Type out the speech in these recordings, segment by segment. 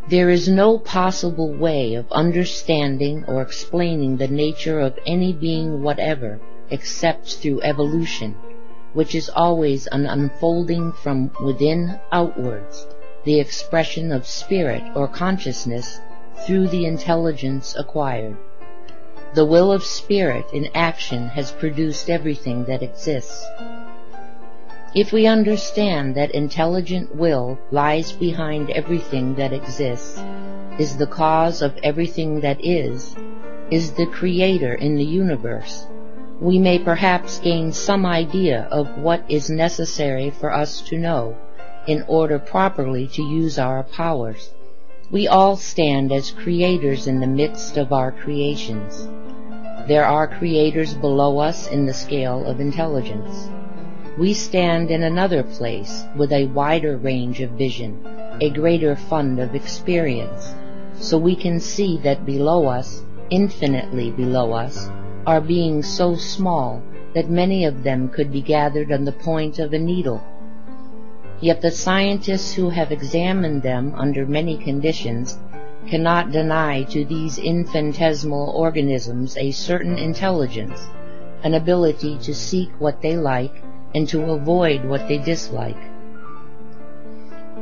There is no possible way of understanding or explaining the nature of any being whatever except through evolution, which is always an unfolding from within outwards, the expression of spirit or consciousness through the intelligence acquired. The will of spirit in action has produced everything that exists. If we understand that intelligent will lies behind everything that exists, is the cause of everything that is the creator in the universe, we may perhaps gain some idea of what is necessary for us to know in order properly to use our powers. We all stand as creators in the midst of our creations. There are creators below us in the scale of intelligence. We stand in another place with a wider range of vision, a greater fund of experience, so we can see that below us, infinitely below us, are beings so small that many of them could be gathered on the point of a needle. Yet the scientists who have examined them under many conditions cannot deny to these infinitesimal organisms a certain intelligence, an ability to seek what they like and to avoid what they dislike.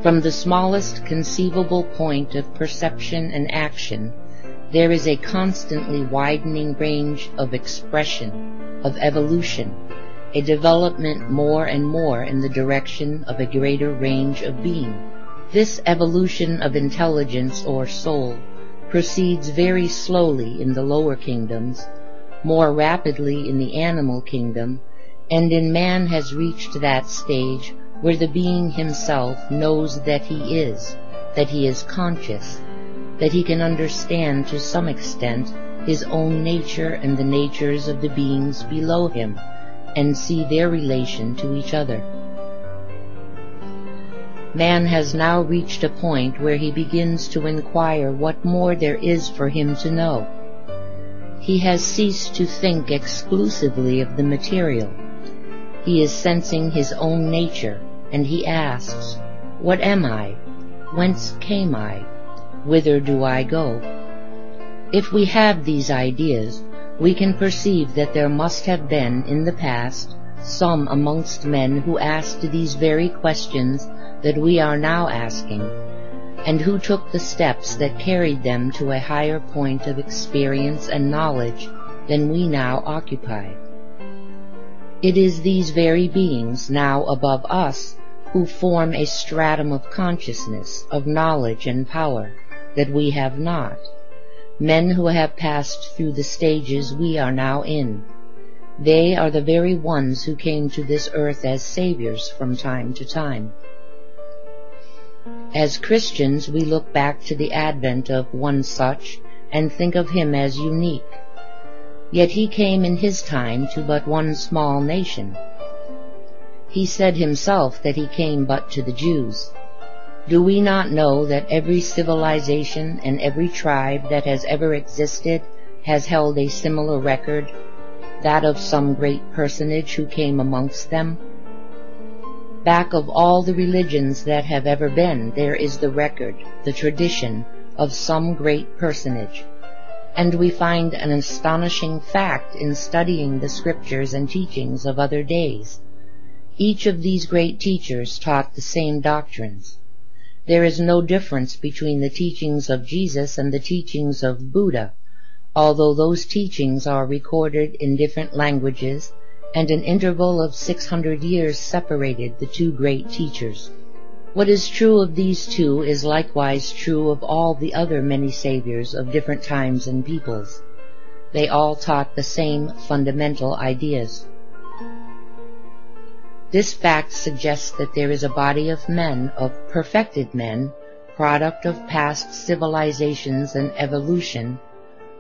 From the smallest conceivable point of perception and action, there is a constantly widening range of expression, of evolution, a development more and more in the direction of a greater range of being. This evolution of intelligence or soul proceeds very slowly in the lower kingdoms, more rapidly in the animal kingdom, and in man has reached that stage where the being himself knows that he is conscious, that he can understand to some extent his own nature and the natures of the beings below him, and see their relation to each other. Man has now reached a point where he begins to inquire what more there is for him to know. He has ceased to think exclusively of the material. He is sensing his own nature, and he asks, "What am I? Whence came I? Whither do I go?" If we have these ideas, we can perceive that there must have been in the past some amongst men who asked these very questions that we are now asking, and who took the steps that carried them to a higher point of experience and knowledge than we now occupy. It is these very beings now above us who form a stratum of consciousness, of knowledge and power that we have not, men who have passed through the stages we are now in. They are the very ones who came to this earth as saviors from time to time. As Christians, we look back to the advent of one such and think of him as unique. Yet he came in his time to but one small nation. He said himself that he came but to the Jews. Do we not know that every civilization and every tribe that has ever existed has held a similar record, that of some great personage who came amongst them? Back of all the religions that have ever been, there is the record, the tradition of some great personage. And we find an astonishing fact in studying the scriptures and teachings of other days. Each of these great teachers taught the same doctrines. There is no difference between the teachings of Jesus and the teachings of Buddha, although those teachings are recorded in different languages, and an interval of 600 years separated the two great teachers. What is true of these two is likewise true of all the other many saviors of different times and peoples. They all taught the same fundamental ideas. This fact suggests that there is a body of men, of perfected men, product of past civilizations and evolution,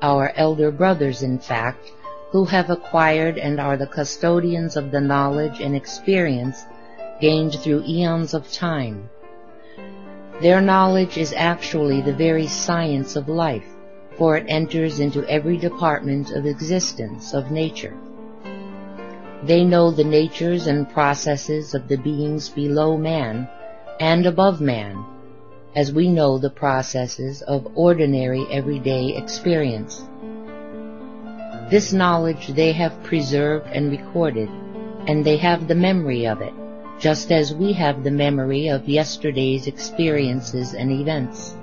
our elder brothers, in fact, who have acquired and are the custodians of the knowledge and experience gained through eons of time. Their knowledge is actually the very science of life, for it enters into every department of existence, of nature. They know the natures and processes of the beings below man and above man, as we know the processes of ordinary everyday experience. This knowledge they have preserved and recorded, and they have the memory of it, just as we have the memory of yesterday's experiences and events.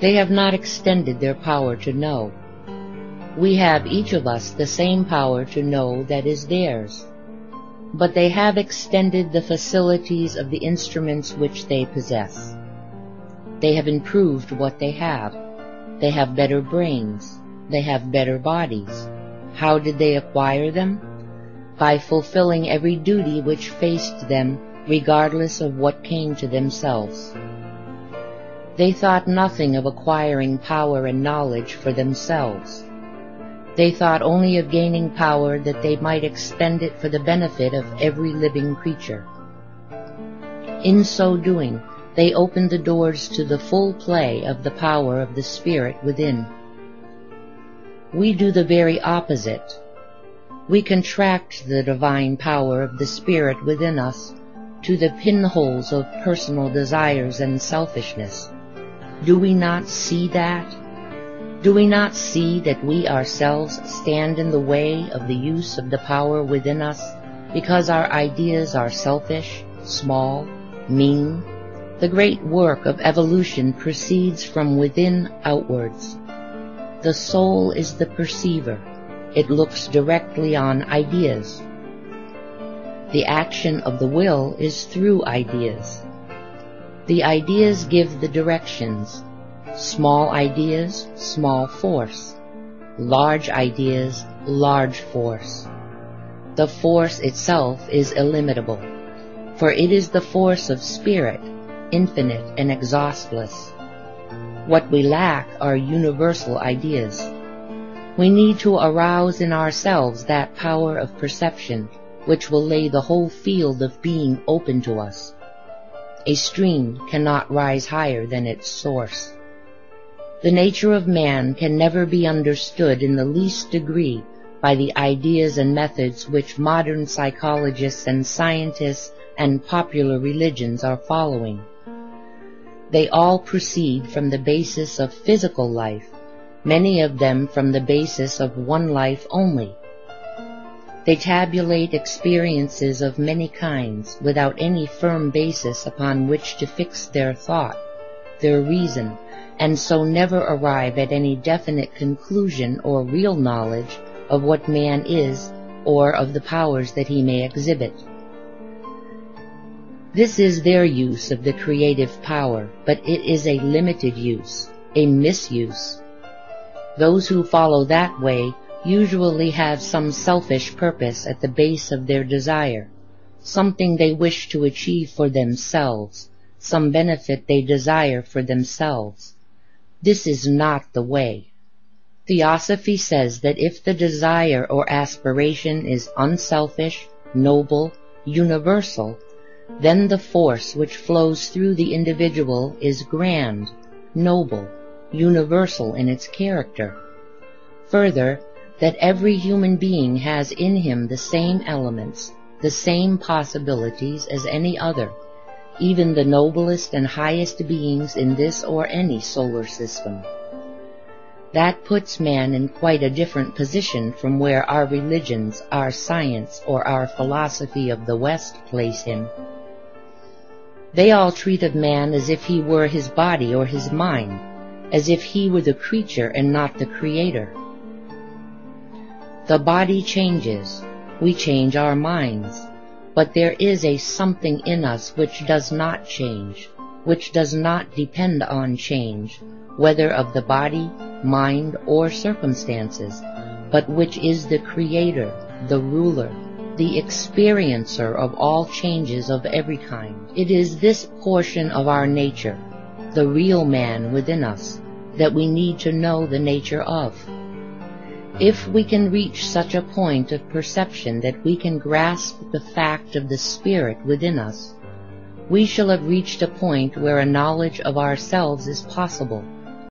They have not extended their power to know. We have each of us the same power to know that is theirs, but they have extended the facilities of the instruments which they possess. They have improved what they have. They have better brains. They have better bodies. How did they acquire them? By fulfilling every duty which faced them, regardless of what came to themselves. They thought nothing of acquiring power and knowledge for themselves. They thought only of gaining power that they might expend it for the benefit of every living creature. In so doing, they opened the doors to the full play of the power of the Spirit within. We do the very opposite. We contract the divine power of the Spirit within us to the pinholes of personal desires and selfishness. Do we not see that? Do we not see that we ourselves stand in the way of the use of the power within us because our ideas are selfish, small, mean? The great work of evolution proceeds from within outwards. The soul is the perceiver. It looks directly on ideas. The action of the will is through ideas. The ideas give the directions. Small ideas, small force. Large ideas, large force. The force itself is illimitable, for it is the force of spirit, infinite and exhaustless. What we lack are universal ideas. We need to arouse in ourselves that power of perception which will lay the whole field of being open to us. A stream cannot rise higher than its source. The nature of man can never be understood in the least degree by the ideas and methods which modern psychologists and scientists and popular religions are following. They all proceed from the basis of physical life, many of them from the basis of one life only. They tabulate experiences of many kinds without any firm basis upon which to fix their thought, their reason, and so never arrive at any definite conclusion or real knowledge of what man is or of the powers that he may exhibit. This is their use of the creative power, but it is a limited use, a misuse. Those who follow that way usually have some selfish purpose at the base of their desire, something they wish to achieve for themselves, some benefit they desire for themselves. This is not the way. Theosophy says that if the desire or aspiration is unselfish, noble, universal, then the force which flows through the individual is grand, noble, universal in its character. Further, that every human being has in him the same elements, the same possibilities as any other, even the noblest and highest beings in this or any solar system. That puts man in quite a different position from where our religions, our science, or our philosophy of the West place him. They all treat of man as if he were his body or his mind, as if he were the creature and not the creator. The body changes, we change our minds, but there is a something in us which does not change, which does not depend on change, whether of the body, mind, or circumstances, but which is the creator, the ruler, the experiencer of all changes of every kind. It is this portion of our nature, the real man within us, that we need to know the nature of. If we can reach such a point of perception that we can grasp the fact of the spirit within us, we shall have reached a point where a knowledge of ourselves is possible,